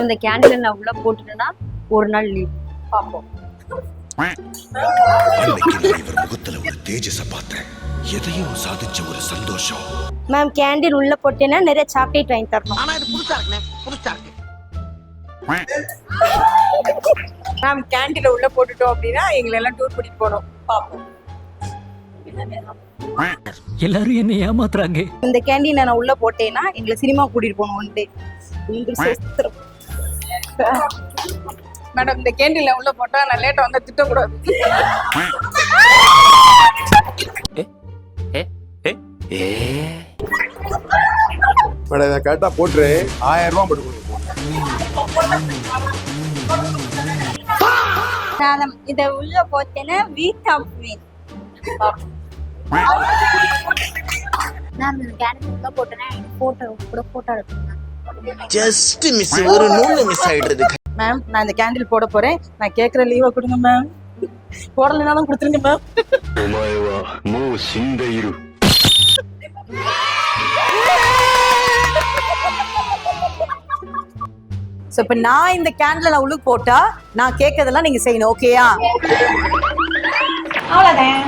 Madam இந்த candle நான் உள்ள போட்டுட்டேன்னா ஒரு நாள் லீவ் பாப்போம். இவர் முகத்துல ஒரு தேஜஸ பார்த்தேன், எதையும் சாதிச்ச ஒரு சந்தோஷம். மேம் கேண்டில் உள்ள போட்டேன்னா நிறைய சாக்லேட் வாங்கி தரணும். ஆனா இது புதுசா இருக்குனே, புதுசா இருக்கு. மேம் கேண்டில உள்ள போட்டுட்டோம் அப்படின்னா எங்களை எல்லாம் டூர் கூட்டிட்டு போறோம் பாப்போம். எல்லாரும் என்ன ஏமாத்துறாங்க. இந்த கேண்டில் நான் உள்ள போட்டேன்னா எங்களை சினிமா கூட்டிட்டு போகணும் ஒன் டே. மேடம் இந்த கேண்டில உள்ள போட்டா நான் லேட்டா வந்தா திட்டக்கூடாது. மேடம் இதை கரெக்டா போட்டு 1000 ரூபாய் போட்டு கொடுங்க. இத உள்ள போட்டேன்னா வீக் ஆஃப் வீக். நான் இந்த கேண்டில் உள்ள போட்டேன்னா போட்டோ கூட போட்டோ எடுக்கணும். ஜஸ்ட் மிஸ், ஒரு நூல் மிஸ் ஆயிடுறது. மேம் நான் இந்த கேண்டில் போட போறேன், நான் கேக்குற லீவை கொடுங்க மேம். போடலனாலும் கொடுத்துருங்க மேம். சோ இப்ப நான் இந்த கேண்டில் உள்ள போட்டா நான் கேட்கறதெல்லாம் நீங்க செய்யணும், ஓகேயா? அவ்வளவுதான்.